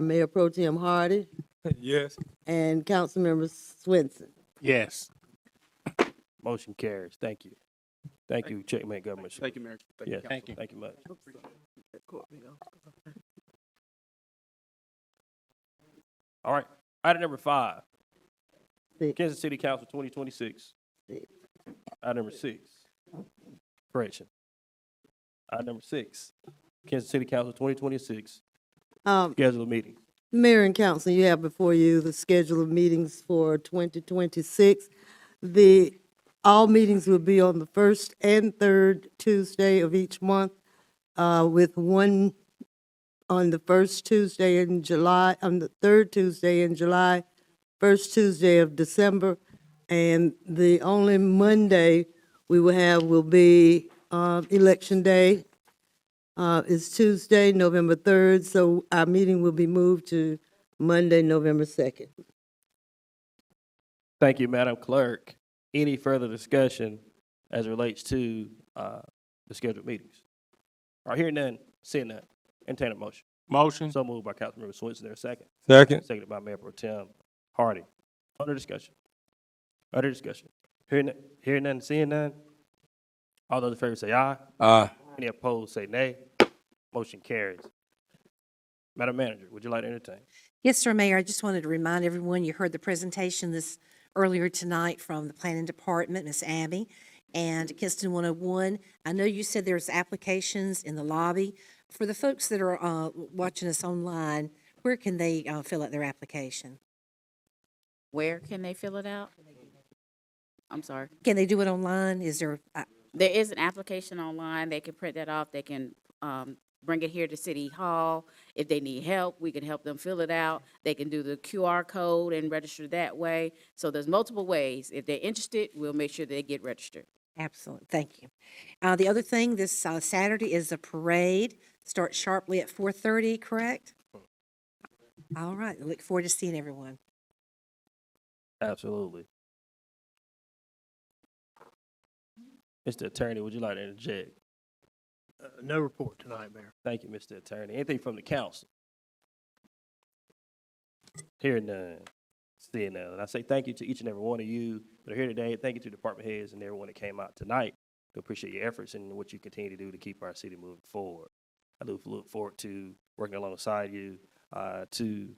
Mayor Pro Tem Hardy, Yes. and Councilmember Swenson. Yes. Motion carries. Thank you. Thank you, Checkmate Government. Thank you, Mayor. Yes, Thank you. thank you much. All right, item number 5. Six. Kansas City Council 2026. Six. Item number 6. Correction. Item number 6. Kansas City Council 2026. Scheduled meeting. Mayor and council, you have before you the schedule of meetings for 2026. All meetings will be on the first and third Tuesday of each month, with one on the first Tuesday in July, on the third Tuesday in July, first Tuesday of December, and the only Monday we will have will be Election Day. Is Tuesday, November 3rd, so our meeting will be moved to Monday, November 2nd. Thank you, Madam Clerk. Any further discussion as it relates to the scheduled meetings? All right, hearing none, seeing none, entertain a motion. Motion. So moved by Councilmember Swinson, there a second? Second. Seconded by Mayor Pro Tem Hardy. Under discussion. Under discussion. Hearing none, seeing none. All those in favor say aye. Aye. Any opposed say nay. Motion carries. Madam Manager, would you like to entertain? Yes, sir, Mayor. I just wanted to remind everyone, you heard the presentation earlier tonight from the Planning Department, Ms. Abby, and Kinston 101. I know you said there's applications in the lobby. For the folks that are watching us online, where can they fill out their application? Where can they fill it out? I'm sorry. Can they do it online? Is there, There is an application online. They can print that off. They can bring it here to City Hall. If they need help, we can help them fill it out. They can do the QR code and register that way. So there's multiple ways. If they're interested, we'll make sure they get registered. Absolutely, thank you. The other thing, this Saturday is a parade, starts sharply at 4:30, correct? All right, I look forward to seeing everyone. Absolutely. Mr. Attorney, would you like to interject? No report tonight, Mayor. Thank you, Mr. Attorney. Anything from the council? Hearing none, seeing none. And I say thank you to each and every one of you that are here today. Thank you to department heads and everyone that came out tonight. We appreciate your efforts and what you continue to do to keep our city moving forward. I look forward to working alongside you in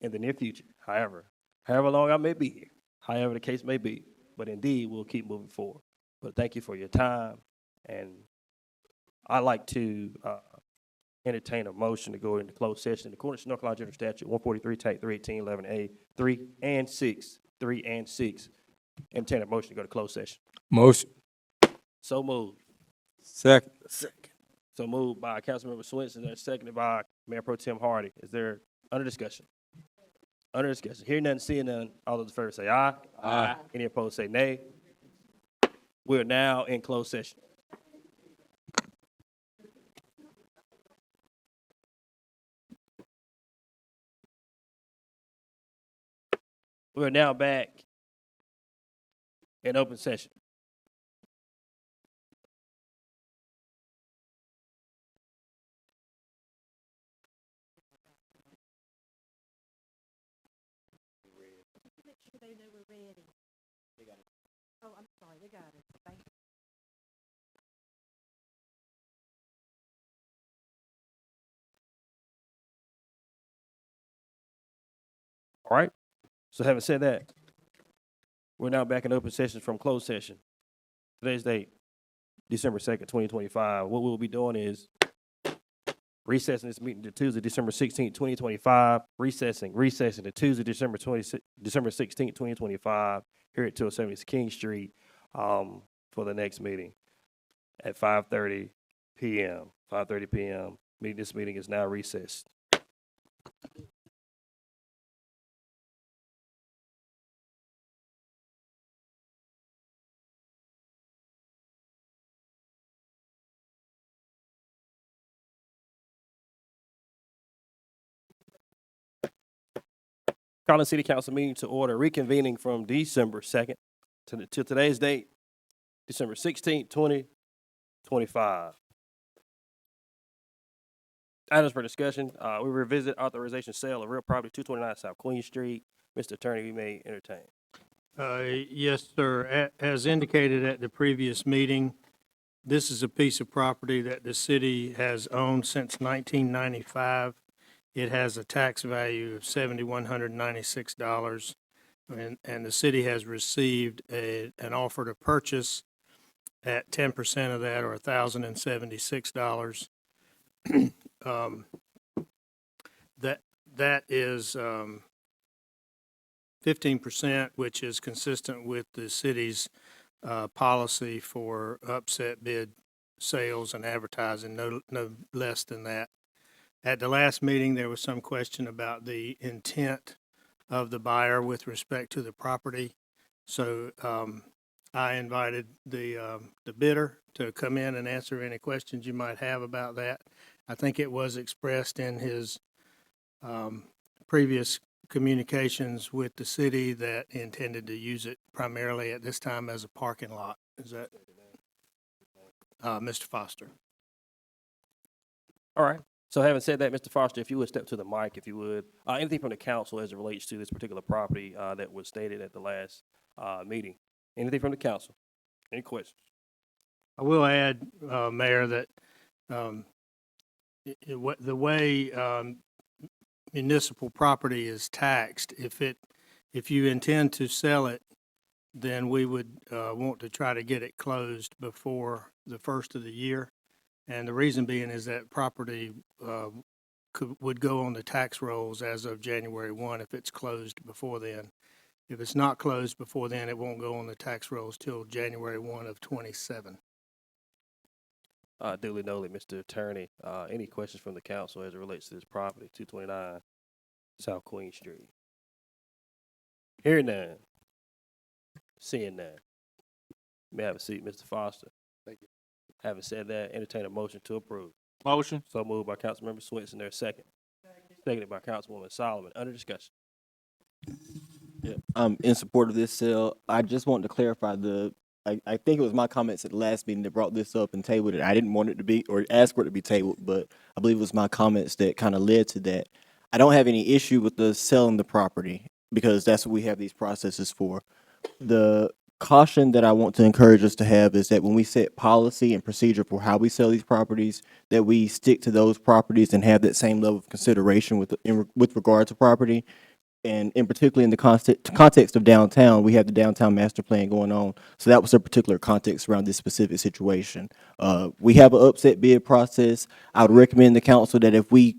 the near future. However long I may be here, however the case may be. But indeed, we'll keep moving forward. But thank you for your time, and I'd like to entertain a motion to go into closed session in accordance to North Carolina General Statute 143, Tag 318, 11A, 3 and 6. Entertain a motion to go to closed session. Motion. So moved. Second. So moved by Councilmember Swinson and seconded by Mayor Pro Tem Hardy. Is there under discussion? Under discussion. Hearing none, seeing none. All those in favor say aye. Aye. Any opposed say nay. We're now in closed session. We're now back in open session. Make sure they know we're ready. Oh, I'm sorry, they got it. Thank you. All right. So having said that, we're now back in open session from closed session. Today's date, December 2nd, 2025. What we'll be doing is recessing this meeting to Tuesday, December 16th, 2025. Recessing to Tuesday, December 16th, 2025, here at 270 King Street for the next meeting at 5:30 p.m. 5:30 p.m. This meeting is now recessed. Calling City Council meeting to order, reconvening from December 2nd to today's date, December 16th, 2025. Items for discussion, we revisit authorization sale of real property, 229 South Queen Street. Mr. Attorney, we may entertain. Yes, sir. As indicated at the previous meeting, this is a piece of property that the city has owned since 1995. It has a tax value of $7,196, and the city has received an offer to purchase at 10% of that, or $1,076. That is 15%, which is consistent with the city's policy for upset bid sales and advertising, no less than that. At the last meeting, there was some question about the intent of the buyer with respect to the property. So I invited the bidder to come in and answer any questions you might have about that. I think it was expressed in his previous communications with the city that intended to use it primarily at this time as a parking lot. Is that, Mr. Foster? All right. So having said that, Mr. Foster, if you would step to the mic, if you would, anything from the council as it relates to this particular property that was stated at the last meeting? Anything from the council? Any questions? I will add, Mayor, that the way municipal property is taxed, if you intend to sell it, then we would want to try to get it closed before the first of the year. And the reason being is that property would go on the tax rolls as of January 1 if it's closed before then. If it's not closed before then, it won't go on the tax rolls till January 1 of '27. Duly noted, Mr. Attorney. Any questions from the council as it relates to this property, 229 South Queen Street? Hearing none. Seeing none. May I have a seat, Mr. Foster? Thank you. Having said that, entertain a motion to approve. Motion. So moved by Councilmember Swinson. There's a second. Seconded by Councilwoman Solomon. Under discussion. In support of this sale. I just want to clarify I think it was my comments at the last meeting that brought this up and tabled it. I didn't want it to be, or ask for it to be tabled, but I believe it was my comments that kind of led to that. I don't have any issue with the selling the property because that's what we have these processes for. The caution that I want to encourage us to have is that when we set policy and procedure for how we sell these properties, that we stick to those properties and have that same level of consideration with regard to property. And in particular in the context of downtown, we have the downtown master plan going on. So that was a particular context around this specific situation. We have an upset bid process. I would recommend the council that if we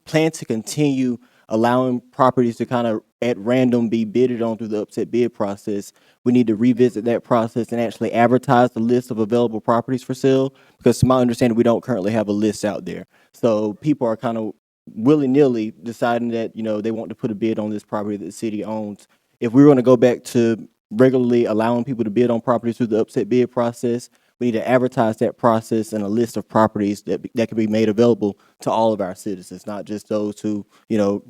plan to continue allowing properties to kind of at random be bidded on through the upset bid process, we need to revisit that process and actually advertise the list of available properties for sale. Because to my understanding, we don't currently have a list out there. So people are kind of willy-nilly deciding that, they want to put a bid on this property that the city owns. If we're going to go back to regularly allowing people to bid on properties through the upset bid process, we need to advertise that process and a list of properties that can be made available to all of our citizens, not just those who,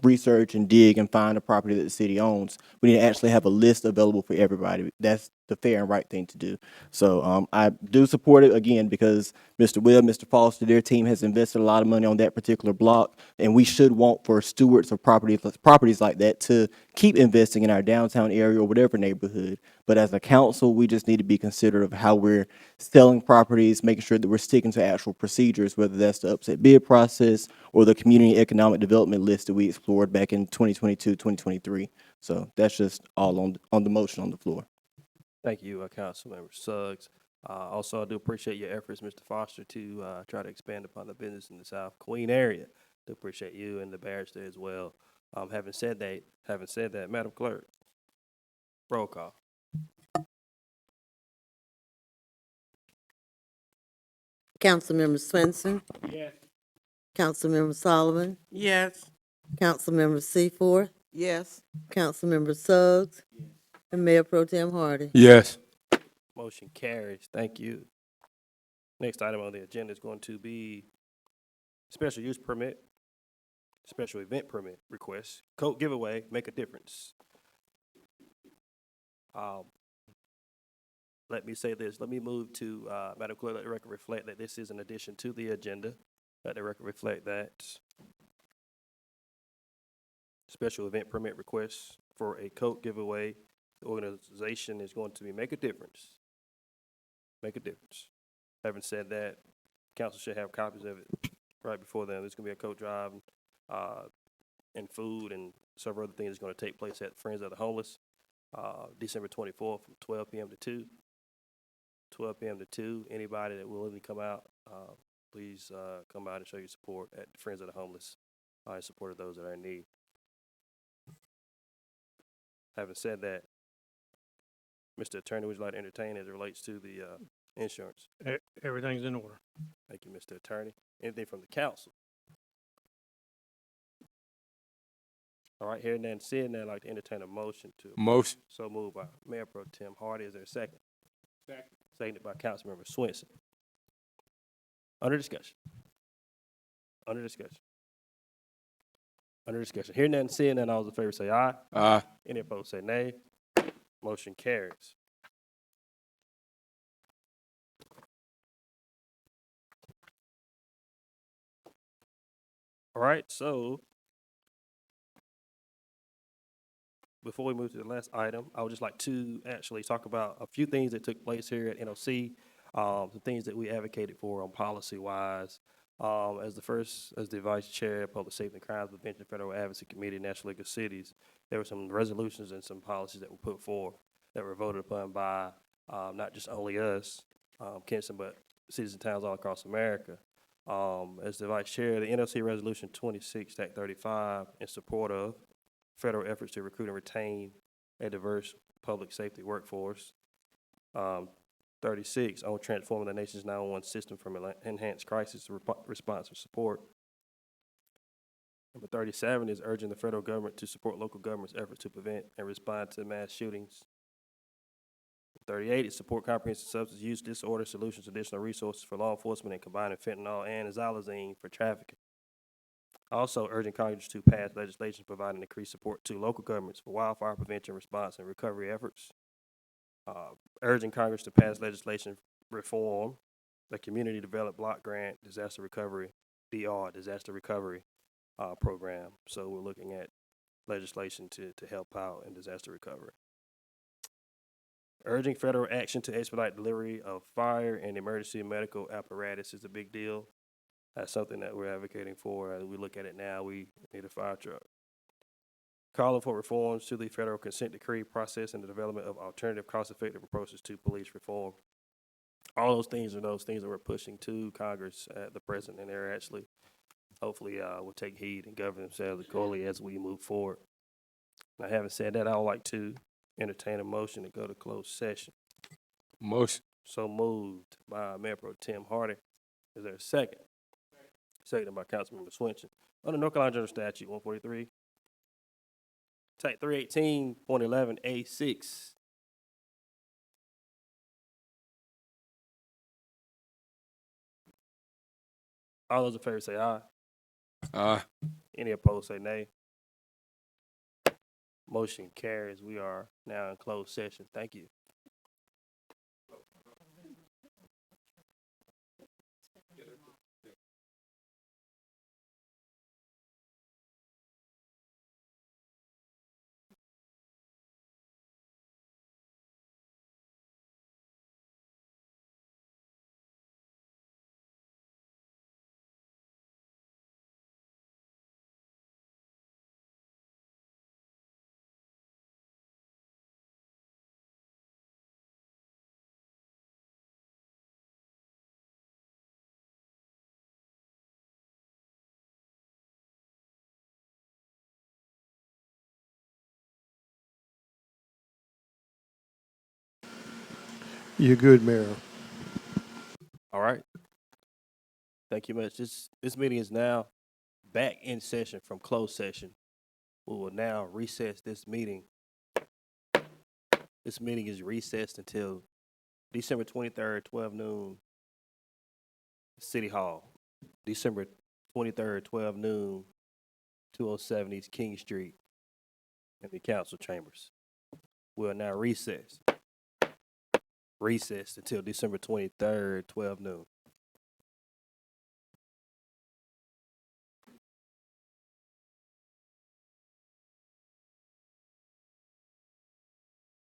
research and dig and find a property that the city owns. We need to actually have a list available for everybody. That's the fair and right thing to do. So I do support it, again, because Mr. Webb, Mr. Foster, their team has invested a lot of money on that particular block, and we should want for stewards of properties like that to keep investing in our downtown area or whatever neighborhood. But as a council, we just need to be considerate of how we're selling properties, making sure that we're sticking to actual procedures, whether that's the upset bid process or the community economic development list that we explored back in 2022, 2023. So that's just all on the motion on the floor. Thank you, Councilmember Suggs. Also, I do appreciate your efforts, Mr. Foster, to try to expand upon the business in the South Queen area. Do appreciate you and the barrister as well. Having said that, Madam Clerk, roll call. Councilmember Swenson. Yes. Councilmember Solomon. Yes. Councilmember Seaforth. Yes. Councilmember Suggs. And Mayor Pro Tem Hardy. Yes. Motion carries. Thank you. Next item on the agenda is going to be special use permit, special event permit request, coat giveaway, make a difference. Let me say this. Let me move to, Madam Clerk, let the record reflect that this is an addition to the agenda. Let the record reflect that. Special event permit request for a coat giveaway. The organization is going to be Make a Difference. Make a difference. Having said that, council should have copies of it right before them. There's going to be a coat drive and food and several other things that's going to take place at Friends of the Homeless, December 24th from 12 p.m. to 2. 12 p.m. to 2. Anybody that will willingly come out, please come out and show your support at Friends of the Homeless in support of those that are in need. Having said that, Mr. Attorney, would you like to entertain as it relates to the insurance? Everything's in order. Thank you, Mr. Attorney. Anything from the council? All right, hearing none, seeing none, I'd like to entertain a motion to. Motion. So moved by Mayor Pro Tem Hardy. Is there a second? Second. Seconded by Councilmember Swenson. Under discussion. Under discussion. Under discussion. Hearing none, seeing none, all those in favor say aye. Aye. Any opposed say nay. Motion carries. All right, so before we move to the last item, I would just like to actually talk about a few things that took place here at NOC, the things that we advocated for on policy-wise. As the vice chair of Public Safety and Crimes Prevention Federal Advocacy Committee, National League of Cities, there were some resolutions and some policies that were put forth that were voted upon by not just only us, Kinston, but cities and towns all across America. As the vice chair, the NLC Resolution 26-35 in support of federal efforts to recruit and retain a diverse public safety workforce. 36 on transforming the nation's 911 system from enhanced crisis response and support. Number 37 is urging the federal government to support local government's efforts to prevent and respond to mass shootings. 38 is support comprehensive substance use disorder solutions, additional resources for law enforcement, and combining fentanyl and xylazine for trafficking. Also urging Congress to pass legislation providing increased support to local governments for wildfire prevention, response, and recovery efforts. Urging Congress to pass legislation reform the Community Development Block Grant Disaster Recovery, Disaster Recovery Program. So we're looking at legislation to help out in disaster recovery. Urging federal action to expedite delivery of fire and emergency medical apparatus is a big deal. That's something that we're advocating for. As we look at it now, we need a fire truck. Calling for reforms to the federal consent decree process and the development of alternative cost-effective approaches to police reform. All those things are those things that we're pushing to Congress at the present, and they're actually, hopefully, will take heed and govern themselves accordingly as we move forward. Now, having said that, I would like to entertain a motion to go to closed session. Motion. So moved by Mayor Pro Tem Hardy. Is there a second? Seconded by Councilmember Swenson. Under North Carolina General Statute 143, Type 318.11A6. All those in favor say aye. Aye. Any opposed say nay. Motion carries. We are now in closed session. Thank you. You're good, Mayor. All right. Thank you much. This meeting is now back in session from closed session. We will now recess this meeting. This meeting is recessed until December 23rd, 12 noon, City Hall. December 23rd, 12 noon, 207 East King Street in the council chambers. We are now recessed. Recessed until December 23rd, 12 noon.